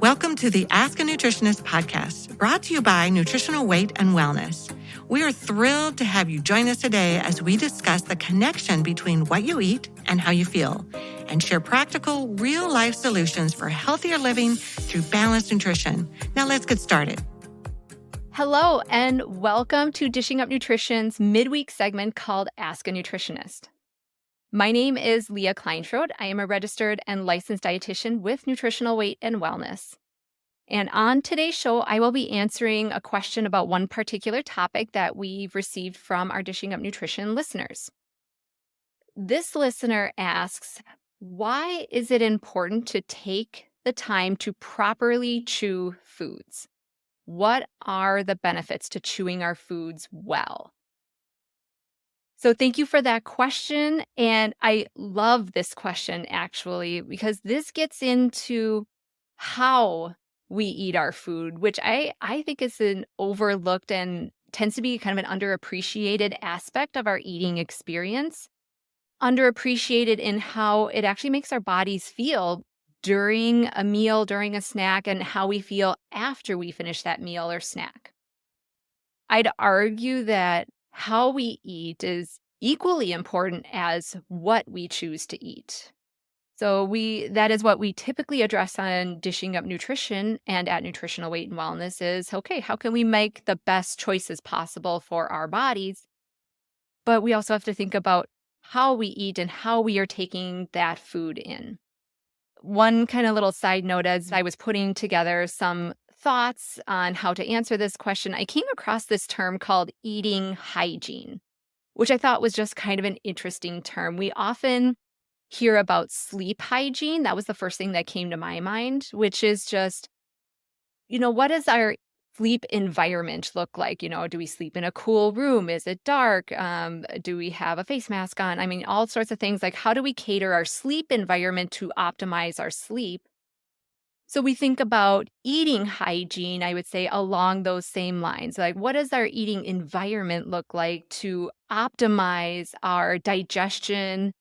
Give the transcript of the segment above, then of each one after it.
Welcome to the Ask a Nutritionist podcast, brought to you by Nutritional Weight and Wellness. We are thrilled to have you join us today as we discuss the connection between what you eat and how you feel, and share practical, real-life solutions for healthier living through balanced nutrition. Now let's get started. Hello, and welcome to Dishing Up Nutrition's midweek segment called Ask a Nutritionist. My name is Leah Kleinschrodt. I am a registered and licensed dietitian with Nutritional Weight and Wellness. And on today's show, I will be answering a question about one particular topic that we've received from our Dishing Up Nutrition listeners. This listener asks, why is it important to take the time to properly chew foods? What are the benefits to chewing our foods well? So thank you for that question. And I love this question, actually, because this gets into how we eat our food, which I think is an overlooked and tends to be kind of an underappreciated aspect of our eating experience. Underappreciated in how it actually makes our bodies feel during a meal, during a snack, and how we feel after we finish that meal or snack. I'd argue that how we eat is equally important as what we choose to eat. So that is what we typically address on Dishing Up Nutrition and at Nutritional Weight and Wellness is, okay, how can we make the best choices possible for our bodies? But we also have to think about how we eat and how we are taking that food in. One kind of little side note, as I was putting together some thoughts on how to answer this question, I came across this term called eating hygiene, which I thought was just kind of an interesting term. We often hear about sleep hygiene. That was the first thing that came to my mind, which is just, what does our sleep environment look like? Do we sleep in a cool room? Is it dark? Do we have a face mask on? I mean, all sorts of things. Like, how do we cater our sleep environment to optimize our sleep? So we think about eating hygiene, I would say, along those same lines. Like, what does our eating environment look like to optimize our digestion,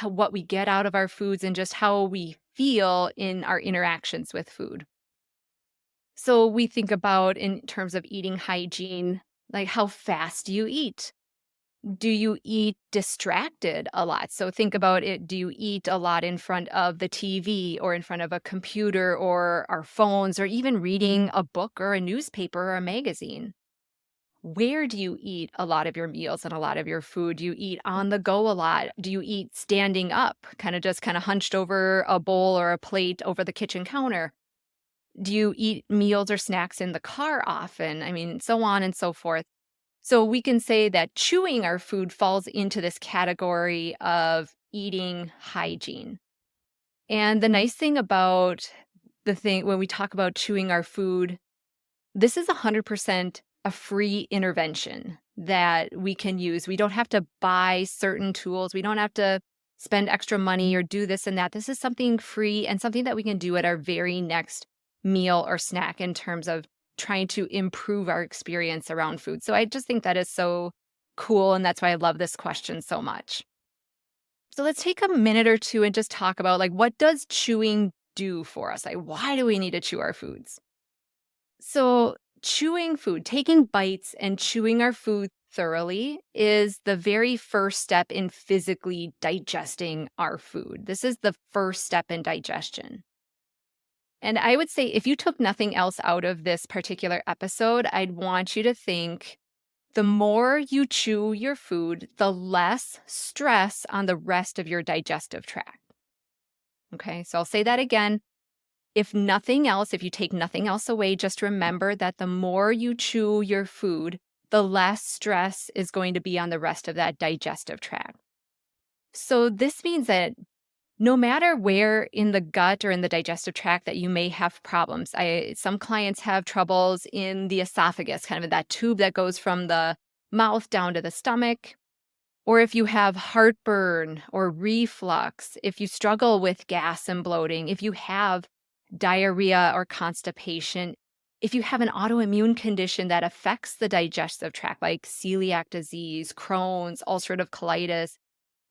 what we get out of our foods, and just how we feel in our interactions with food? So we think about, in terms of eating hygiene, like, how fast do you eat? Do you eat distracted a lot? So think about it. Do you eat a lot in front of the TV or in front of a computer or our phones or even reading a book or a newspaper or a magazine? Where do you eat a lot of your meals and a lot of your food? Do you eat on the go a lot? Do you eat standing up, kind of hunched over a bowl or a plate over the kitchen counter? Do you eat meals or snacks in the car often? I mean, so on and so forth. So we can say that chewing our food falls into this category of eating hygiene. And the nice thing about when we talk about chewing our food, this is 100% a free intervention that we can use. We don't have to buy certain tools. We don't have to spend extra money or do this and that. This is something free and something that we can do at our very next meal or snack in terms of trying to improve our experience around food. So I just think that is so cool, and that's why I love this question so much. So let's take a minute or two and just talk about, like, what does chewing do for us? Like, why do we need to chew our foods? So chewing food, taking bites and chewing our food thoroughly is the very first step in physically digesting our food. This is the first step in digestion. And I would say if you took nothing else out of this particular episode, I'd want you to think the more you chew your food, the less stress on the rest of your digestive tract. Okay, so I'll say that again. If nothing else, if you take nothing else away, just remember that the more you chew your food, the less stress is going to be on the rest of that digestive tract. So this means that no matter where in the gut or in the digestive tract that you may have problems, some clients have troubles in the esophagus, kind of that tube that goes from the mouth down to the stomach. Or if you have heartburn or reflux, if you struggle with gas and bloating, if you have diarrhea or constipation, if you have an autoimmune condition that affects the digestive tract, like celiac disease, Crohn's, ulcerative colitis,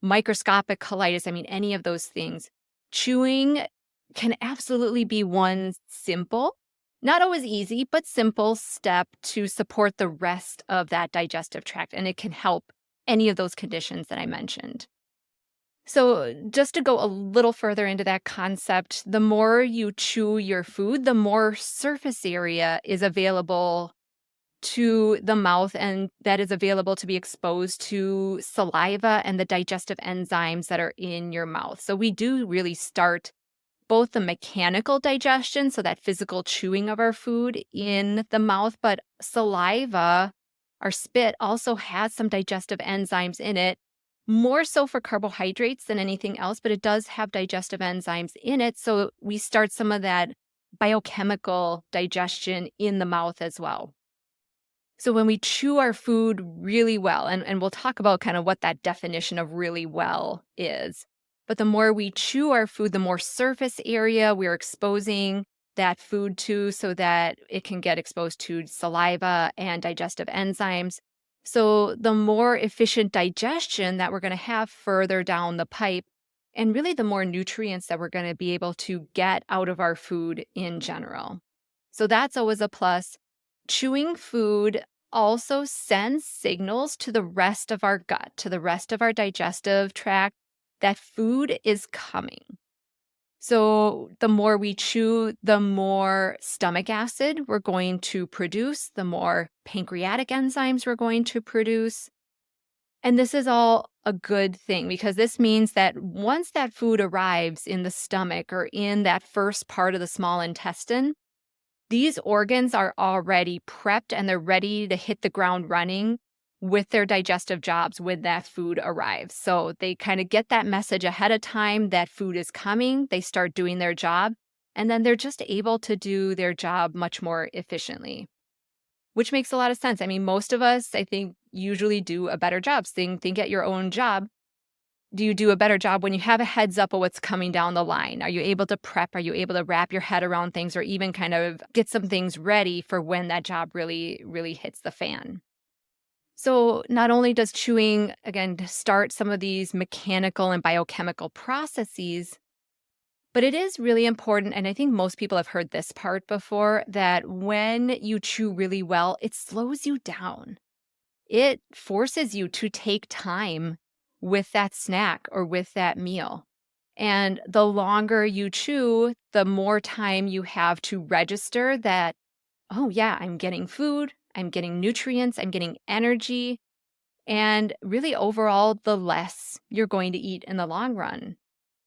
microscopic colitis, I mean, any of those things, chewing can absolutely be one simple, not always easy, but simple step to support the rest of that digestive tract. And it can help any of those conditions that I mentioned. So, just to go a little further into that concept, the more you chew your food, the more surface area is available to the mouth, and that is available to be exposed to saliva and the digestive enzymes that are in your mouth. So, we do really start both the mechanical digestion, so that physical chewing of our food in the mouth, but saliva, our spit, also has some digestive enzymes in it, more so for carbohydrates than anything else, but it does have digestive enzymes in it. So we start some of that biochemical digestion in the mouth as well. So when we chew our food really well, and we'll talk about kind of what that definition of really well is, but the more we chew our food, the more surface area we're exposing that food to so that it can get exposed to saliva and digestive enzymes. So the more efficient digestion that we're going to have further down the pipe, and really the more nutrients that we're going to be able to get out of our food in general. So that's always a plus. Chewing food also sends signals to the rest of our gut, to the rest of our digestive tract, that food is coming. So the more we chew, the more stomach acid we're going to produce, the more pancreatic enzymes we're going to produce. And this is all a good thing because this means that once that food arrives in the stomach or in that first part of the small intestine, these organs are already prepped and they're ready to hit the ground running with their digestive jobs when that food arrives. So they kind of get that message ahead of time that food is coming. They start doing their job, and then they're just able to do their job much more efficiently, which makes a lot of sense. I mean, most of us, I think, usually do a better job. Think at your own job. Do you do a better job when you have a heads up of what's coming down the line? Are you able to prep? Are you able to wrap your head around things or even kind of get some things ready for when that job really, really hits the fan? So not only does chewing, again, start some of these mechanical and biochemical processes, but it is really important, and I think most people have heard this part before, that when you chew really well, it slows you down. It forces you to take time with that snack or with that meal. And the longer you chew, the more time you have to register that, oh, yeah, I'm getting food, I'm getting nutrients, I'm getting energy. And really, overall, the less you're going to eat in the long run.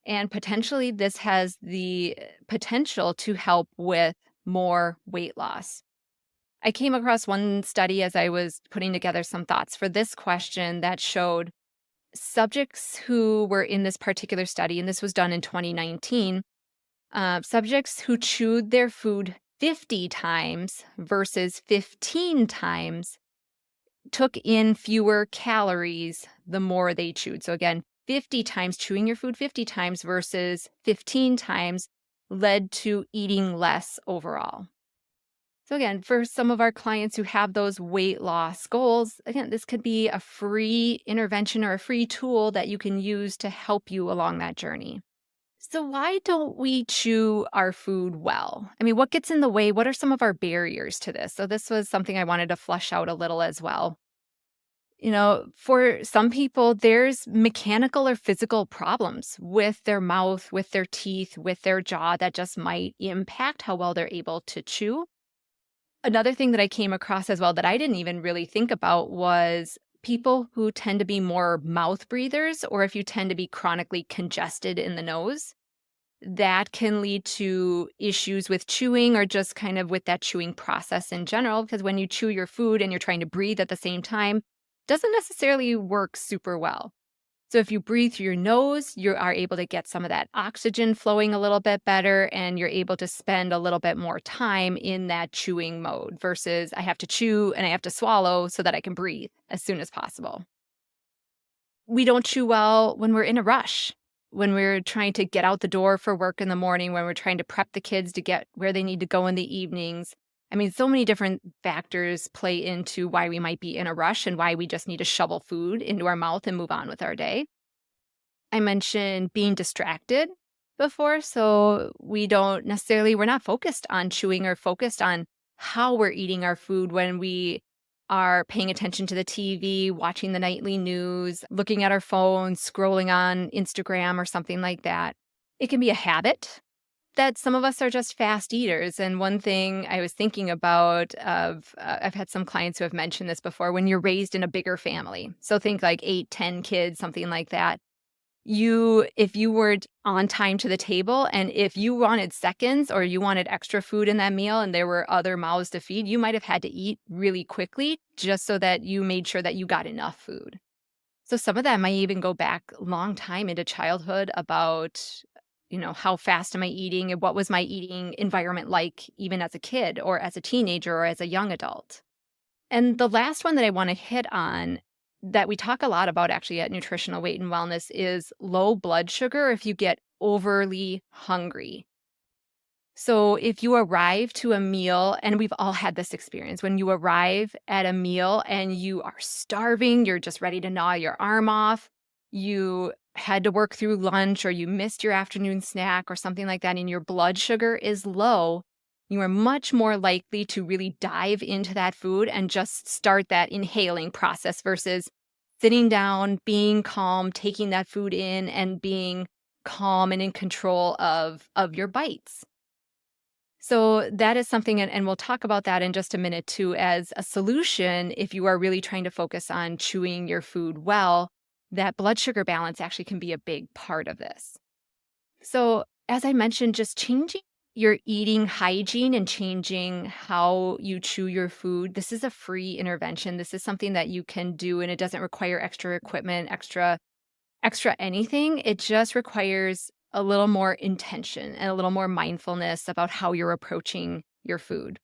And potentially, this has the potential to help with more weight loss. I came across one study as I was putting together some thoughts for this question that showed subjects who were in this particular study, and this was done in 2019, subjects who chewed their food 50 times versus 15 times took in fewer calories the more they chewed. So again, 50 times, chewing your food 50 times versus 15 times led to eating less overall. So again, for some of our clients who have those weight loss goals, again, this could be a free intervention or a free tool that you can use to help you along that journey. So why don't we chew our food well? I mean, what gets in the way? What are some of our barriers to this? So this was something I wanted to flesh out a little as well. For some people, there's mechanical or physical problems with their mouth, with their teeth, with their jaw that just might impact how well they're able to chew. Another thing that I came across as well that I didn't even really think about was people who tend to be more mouth breathers, or if you tend to be chronically congested in the nose, that can lead to issues with chewing or just kind of with that chewing process in general. Because when you chew your food and you're trying to breathe at the same time, doesn't necessarily work super well. So if you breathe through your nose, you are able to get some of that oxygen flowing a little bit better, and you're able to spend a little bit more time in that chewing mode versus I have to chew and I have to swallow so that I can breathe as soon as possible. We don't chew well when we're in a rush, when we're trying to get out the door for work in the morning, when we're trying to prep the kids to get where they need to go in the evenings. I mean, so many different factors play into why we might be in a rush and why we just need to shovel food into our mouth and move on with our day. I mentioned being distracted. before. So we're not focused on chewing or focused on how we're eating our food when we are paying attention to the TV, watching the nightly news, looking at our phones, scrolling on Instagram or something like that. It can be a habit that some of us are just fast eaters. And one thing I was thinking about I've had some clients who have mentioned this before, when you're raised in a bigger family. So think like 8, 10 kids, something like that. If you weren't on time to the table, and if you wanted seconds or you wanted extra food in that meal and there were other mouths to feed, you might have had to eat really quickly just so that you made sure that you got enough food. So some of that might even go back a long time into childhood about, how fast am I eating and what was my eating environment like even as a kid or as a teenager or as a young adult. And the last one that I want to hit on that we talk a lot about actually at Nutritional Weight and Wellness is low blood sugar if you get overly hungry. So if you arrive to a meal, and we've all had this experience, when you arrive at a meal and you are starving, you're just ready to gnaw your arm off, you had to work through lunch or you missed your afternoon snack or something like that, and your blood sugar is low, you are much more likely to really dive into that food and just start that inhaling process versus sitting down, being calm, taking that food in and being calm and in control of your bites. So that is something, and we'll talk about that in just a minute too, as a solution if you are really trying to focus on chewing your food well, that blood sugar balance actually can be a big part of this. So as I mentioned, just changing your eating hygiene and changing how you chew your food. This is a free intervention. This is something that you can do, and it doesn't require extra equipment, extra anything. It just requires a little more intention and a little more mindfulness about how you're approaching your food.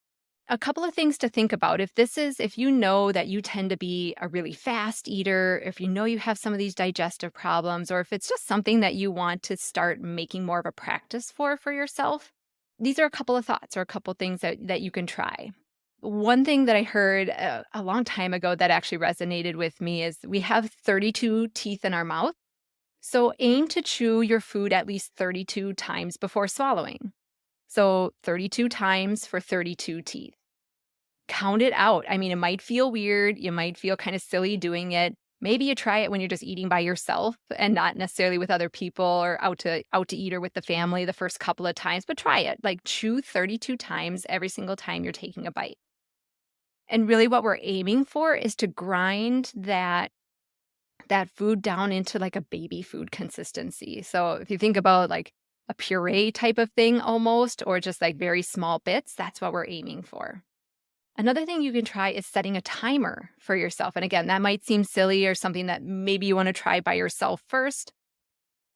A couple of things to think about. If you know that you tend to be a really fast eater, if you know you have some of these digestive problems, or if it's just something that you want to start making more of a practice for yourself, these are a couple of thoughts or a couple of things that you can try. One thing that I heard a long time ago that actually resonated with me is we have 32 teeth in our mouth. So aim to chew your food at least 32 times before swallowing. So 32 times for 32 teeth. Count it out. I mean, it might feel weird. You might feel kind of silly doing it. Maybe you try it when you're just eating by yourself and not necessarily with other people or out to eat or with the family the first couple of times, but try it. Like chew 32 times every single time you're taking a bite. And really what we're aiming for is to grind that food down into like a baby food consistency. So if you think about like a puree type of thing almost, or just like very small bits, that's what we're aiming for. Another thing you can try is setting a timer for yourself. And again, that might seem silly or something that maybe you want to try by yourself first,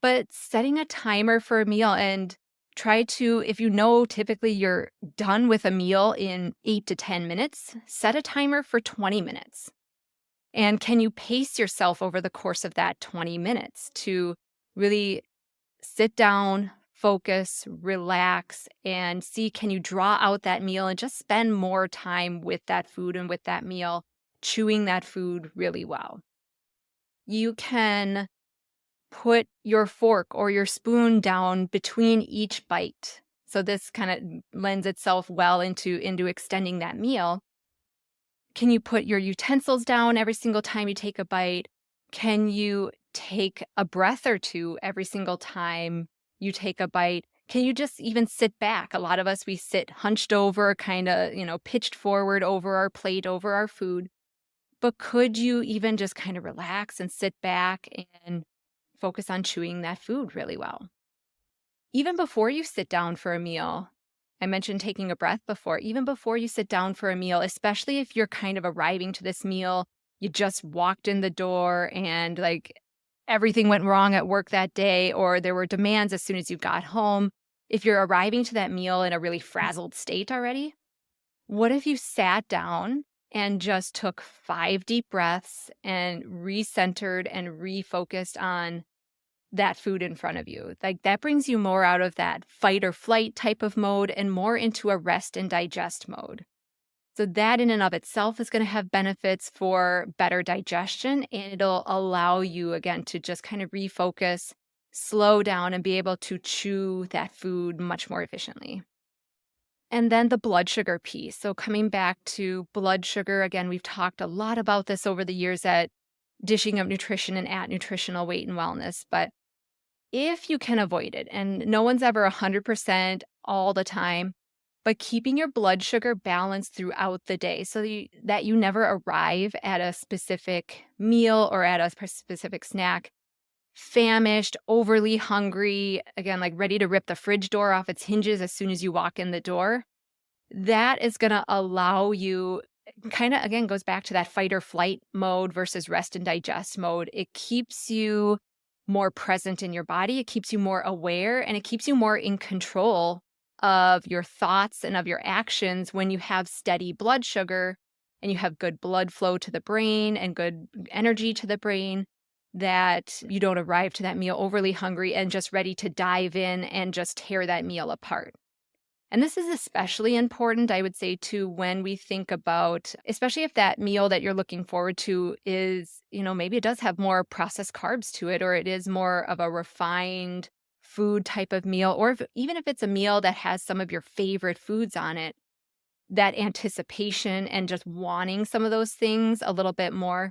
but setting a timer for a meal and try to, if you know typically you're done with a meal in 8 to 10 minutes, set a timer for 20 minutes. And can you pace yourself over the course of that 20 minutes to really sit down, focus, relax, and see, can you draw out that meal and just spend more time with that food and with that meal, chewing that food really well. You can put your fork or your spoon down between each bite. So this kind of lends itself well into extending that meal. Can you put your utensils down every single time you take a bite? Can you take a breath or two every single time you take a bite? Can you just even sit back? A lot of us, we sit hunched over, kind of, pitched forward over our plate, over our food. But could you even just kind of relax and sit back and focus on chewing that food really well? Even before you sit down for a meal, I mentioned taking a breath before, even before you sit down for a meal, especially if you're kind of arriving to this meal, you just walked in the door and like everything went wrong at work that day, or there were demands as soon as you got home. If you're arriving to that meal in a really frazzled state already, what if you sat down and just took 5 deep breaths and recentered and refocused on that food in front of you? Like that brings you more out of that fight or flight type of mode and more into a rest and digest mode. So that in and of itself is going to have benefits for better digestion, and it'll allow you again to just kind of refocus, slow down and be able to chew that food much more efficiently. And then the blood sugar piece. So, coming back to blood sugar, again, we've talked a lot about this over the years at Dishing Up Nutrition and at Nutritional Weight and Wellness. But if you can avoid it, and no one's ever 100% all the time, but keeping your blood sugar balanced throughout the day so that you never arrive at a specific meal or at a specific snack famished, overly hungry, again, like ready to rip the fridge door off its hinges as soon as you walk in the door, that is going to allow you, kind of, again, goes back to that fight or flight mode versus rest and digest mode. It keeps you more present in your body. It keeps you more aware, and it keeps you more in control of your thoughts and of your actions when you have steady blood sugar and you have good blood flow to the brain and good energy to the brain, that you don't arrive to that meal overly hungry and just ready to dive in and just tear that meal apart. And this is especially important, I would say, too, when we think about, especially if that meal that you're looking forward to is, maybe it does have more processed carbs to it, or it is more of a refined food type of meal, or even if it's a meal that has some of your favorite foods on it, that anticipation and just wanting some of those things a little bit more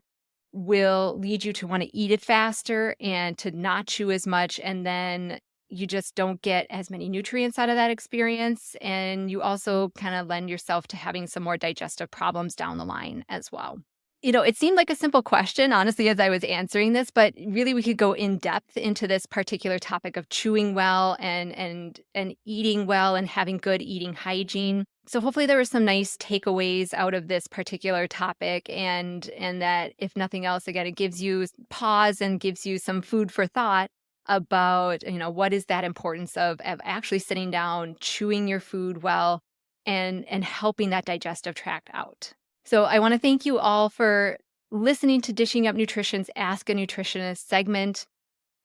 will lead you to want to eat it faster and to not chew as much. And then you just don't get as many nutrients out of that experience. And you also kind of lend yourself to having some more digestive problems down the line as well. It seemed like a simple question, honestly, as I was answering this, but really we could go in depth into this particular topic of chewing well and eating well and having good eating hygiene. So hopefully there were some nice takeaways out of this particular topic, and that if nothing else, again, it gives you pause and gives you some food for thought about, what is that importance of actually sitting down, chewing your food well, and helping that digestive tract out. So I want to thank you all for listening to Dishing Up Nutrition's Ask a Nutritionist segment.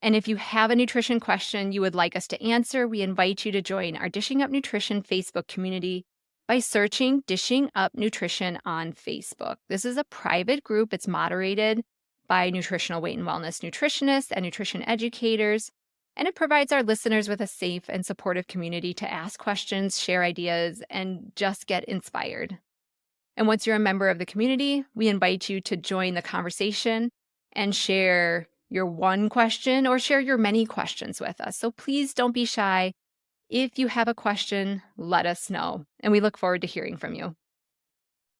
And if you have a nutrition question you would like us to answer, we invite you to join our Dishing Up Nutrition Facebook community by searching Dishing Up Nutrition on Facebook. This is a private group. It's moderated by nutritional weight and wellness nutritionists and nutrition educators, and it provides our listeners with a safe and supportive community to ask questions, share ideas, and just get inspired. And once you're a member of the community, we invite you to join the conversation and share your one question or share your many questions with us. So please don't be shy. If you have a question, let us know. And we look forward to hearing from you.